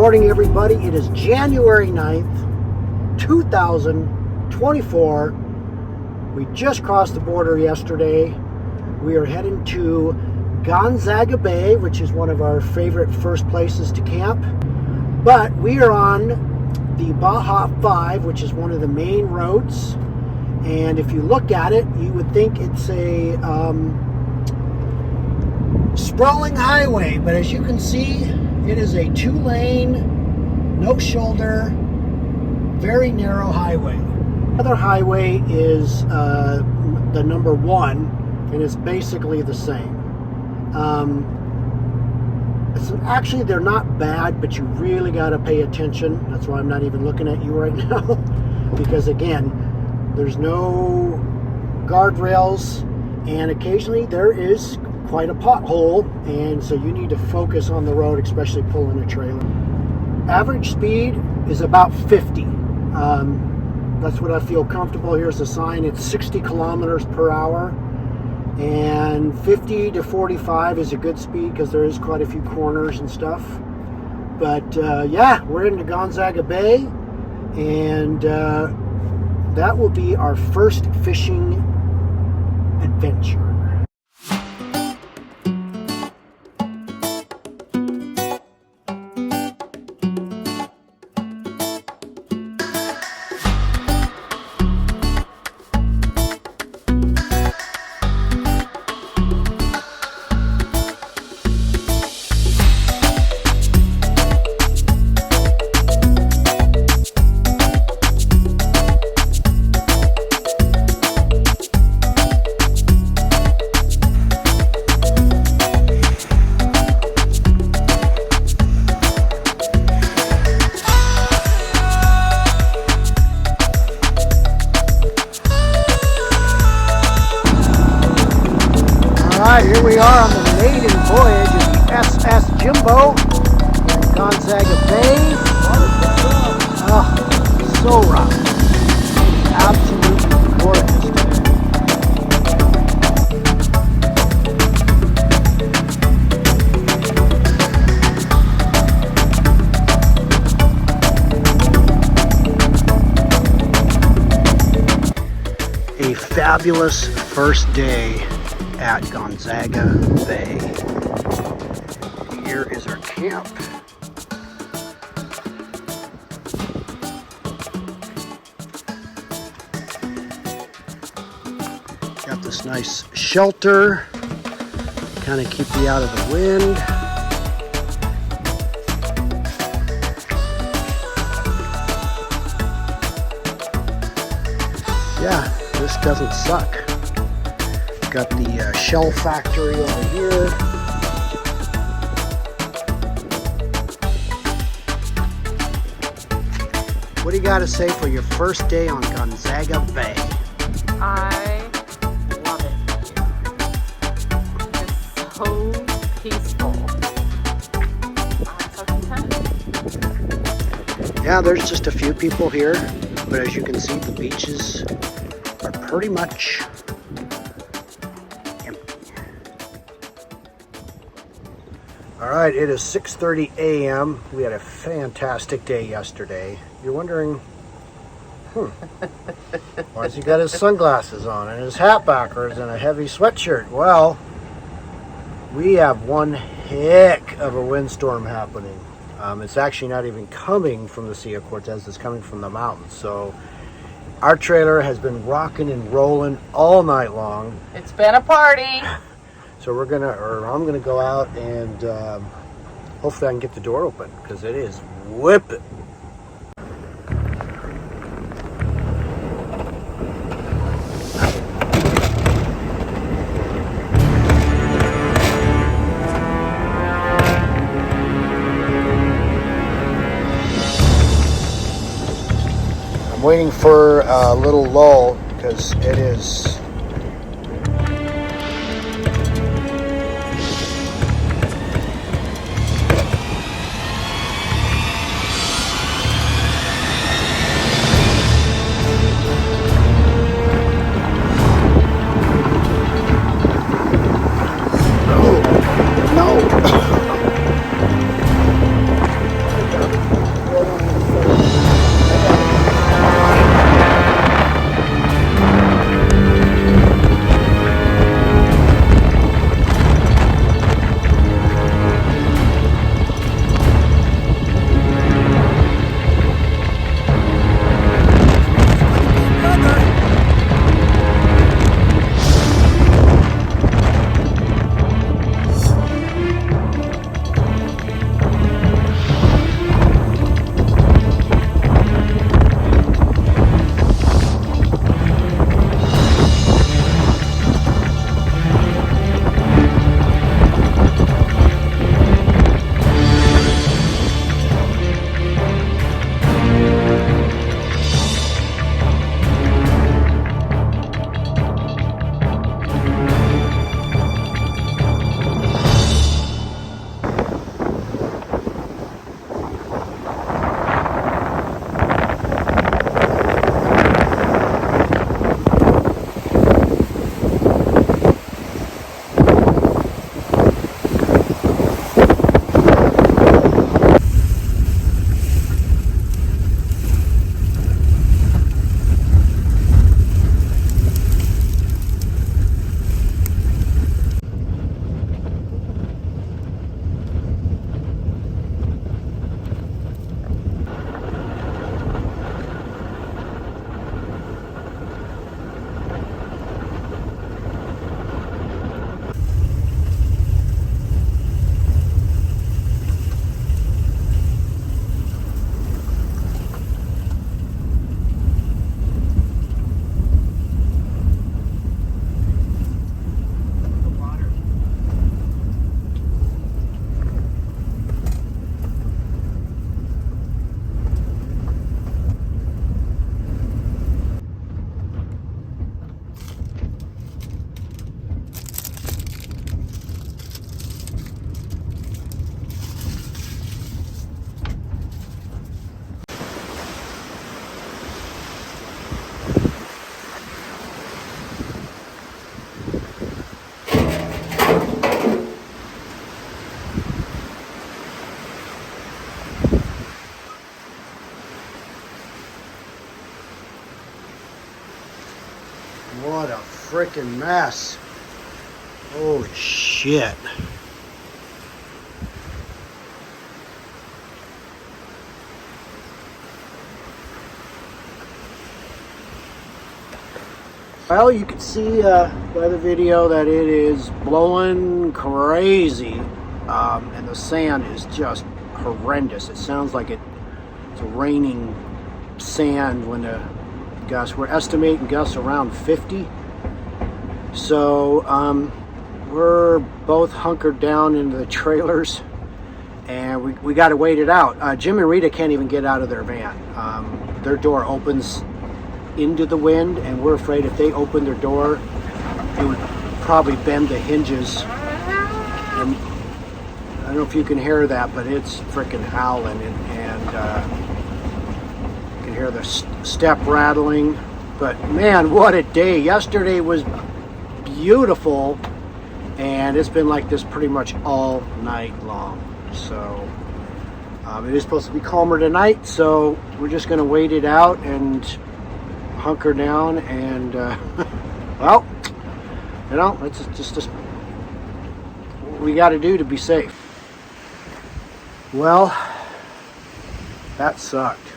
morning, everybody. It is January 9th, 2024. We just crossed the border yesterday. We are heading to Gonzaga Bay, which is one of our favorite first places to camp. But we are on the Baja 5, which is one of the main roads. And if you look at it, you would think it's a sprawling highway. But as you can see, it is a 2-lane, no shoulder, very narrow highway. The other highway is the number 1, and it's basically the same. Actually, they're not bad, but you really got to pay attention. That's why I'm not even looking at you right now. Because again, there's no guardrails, and occasionally there is quite a pothole, and so you need to focus on the road, especially pulling a trailer. Average speed is about 50. That's what I feel comfortable. Here's the sign. It's 60 kilometers per hour, and 50 to 45 is a good speed because there is quite a few corners and stuff. But yeah, we're into Gonzaga Bay, and that will be our first fishing adventure. Alright, here we are on the maiden voyage of the SS Jimbo in Gonzaga Bay. Oh, so rough. Absolutely gorgeous today. A fabulous first day at Gonzaga Bay. Here is our camp. Got this nice shelter, kind of keep you out of the wind. Yeah, this doesn't suck. Got the shell factory over here. What do you got to say for your first day on Gonzaga Bay? I love it. It's so peaceful. I'm so content. Yeah, there's just a few people here, but as you can see, the beaches are pretty much Alright, it is 6:30 a.m. We had a fantastic day yesterday. You're wondering, why's he got his sunglasses on and his hat backwards and a heavy sweatshirt? Well, we have one heck of a windstorm happening. It's actually not even coming from the Sea of Cortez, it's coming from the mountains. So our trailer has been rocking and rolling all night long. It's been a party. So I'm gonna go out and hopefully I can get the door open because it is whipping. I'm waiting for a little lull because it is What a freaking mess. Holy shit. Well, you can see by the video that it is blowing crazy, and the sand is just horrendous. It sounds like it's raining sand when the gusts. We're estimating gusts around 50. So we're both hunkered down into the trailers, and we got to wait it out. Jim and Rita can't even get out of their van. Their door opens into the wind, and we're afraid if they open their door, it would probably bend the hinges. And I don't know if you can hear that, but it's freaking howling, and you can hear the step rattling. But man, what a day. Yesterday was beautiful, and it's been like this pretty much all night long. So it is supposed to be calmer tonight, so we're just going to wait it out and hunker down, and well, you know, it's just what we got to do to be safe. Well, that sucked.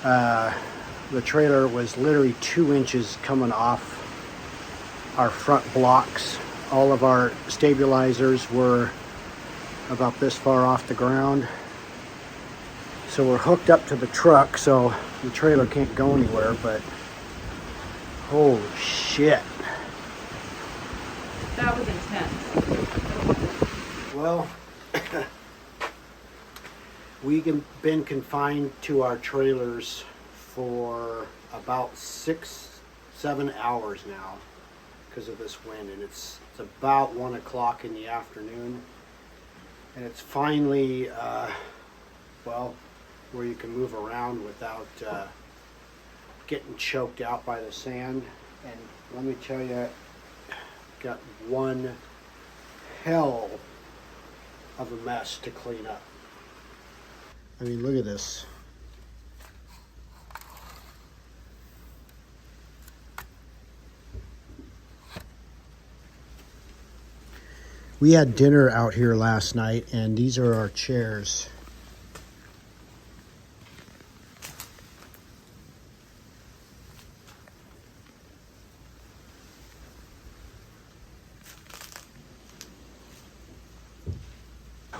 The trailer was literally 2 inches coming off our front blocks. All of our stabilizers were about this far off the ground. So we're hooked up to the truck, so the trailer can't go anywhere, but holy shit. That was intense. Well, we've been confined to our trailers for about 6-7 hours now because of this wind, and it's about 1 o'clock in the afternoon, and it's finally well, where you can move around without getting choked out by the sand. And let me tell you, got one hell of a mess to clean up. I mean, look at this. We had dinner out here last night, and these are our chairs.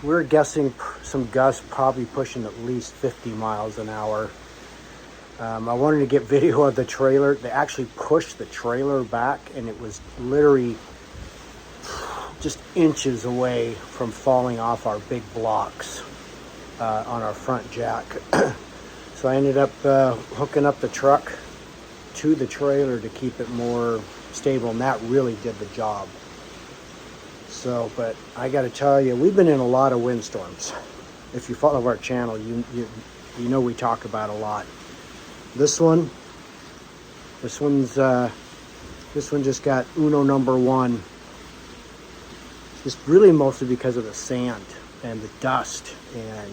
We're guessing some gusts probably pushing at least 50 miles an hour. I wanted to get video of the trailer. They actually pushed the trailer back, and it was literally just inches away from falling off our big blocks on our front jack. So I ended up hooking up the truck to the trailer to keep it more stable, and that really did the job. So, but I got to tell you, we've been in a lot of windstorms. If you follow our channel, you know we talk about a lot. This one just got uno number 1. Just really mostly because of the sand and the dust, and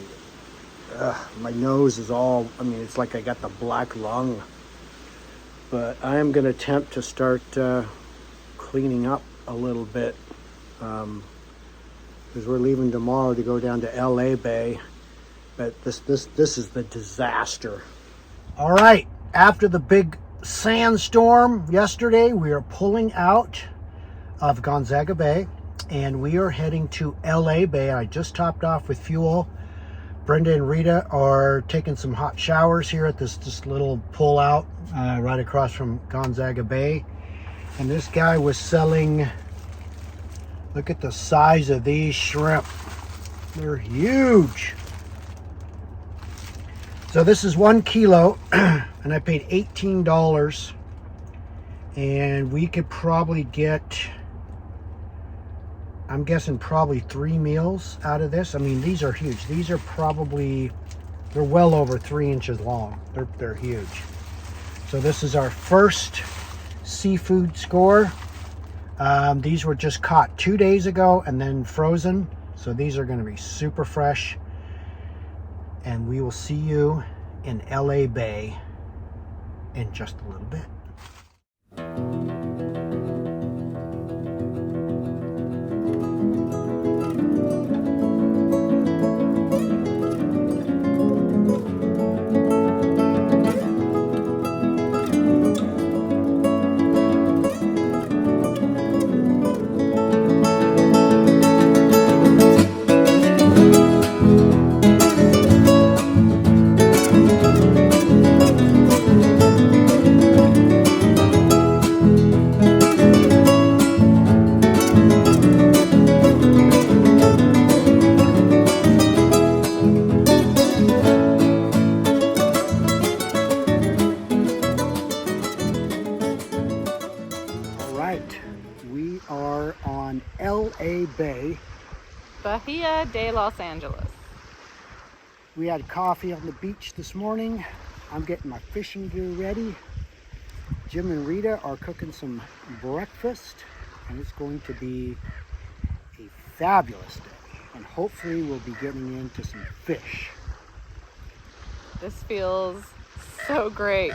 my nose is all, I mean, it's like I got the black lung. But I am going to attempt to start cleaning up a little bit, because we're leaving tomorrow to go down to LA Bay. But this is the disaster. All right, after the big sandstorm yesterday, we are pulling out of Gonzaga Bay, and we are heading to LA Bay. I just topped off with fuel. Brenda and Rita are taking some hot showers here at this little pull out right across from Gonzaga Bay. And this guy was selling, look at the size of these shrimp. They're huge. So this is 1 kilo, and I paid $18. And we could probably get, I'm guessing probably 3 meals out of this. I mean, these are huge. These are probably, they're well over 3 inches long. They're huge. So this is our first seafood score. These were just caught 2 days ago and then frozen. So these are going to be super fresh. And we will see you in LA Bay in just a little bit. A Bay. Bahia de Los Angeles. We had coffee on the beach this morning. I'm getting my fishing gear ready. Jim and Rita are cooking some breakfast, and it's going to be a fabulous day. And hopefully we'll be getting into some fish. This feels so great.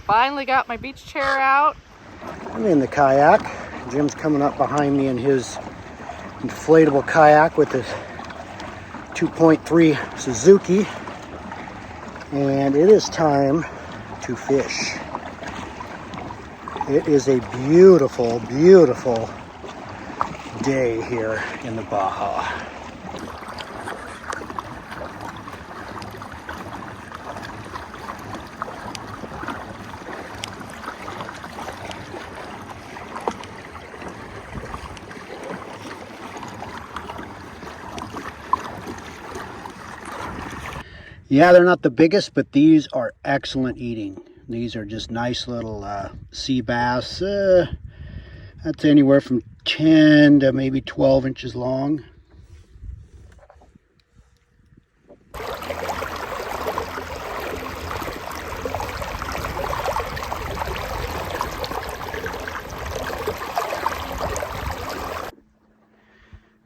Finally got my beach chair out. I'm in the kayak. Jim's coming up behind me in his inflatable kayak with his 2.3 Suzuki. And it is time to fish. It is a beautiful, beautiful day here in the Baja. Yeah, they're not the biggest, but these are excellent eating. These are just nice little sea bass. That's anywhere from 10 to maybe 12 inches long.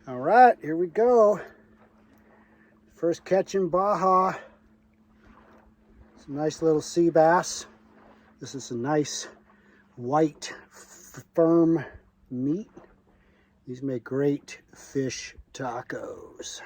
All right, here we go. First catch in Baja. Some nice little sea bass. This is a nice white, firm meat. These make great fish tacos.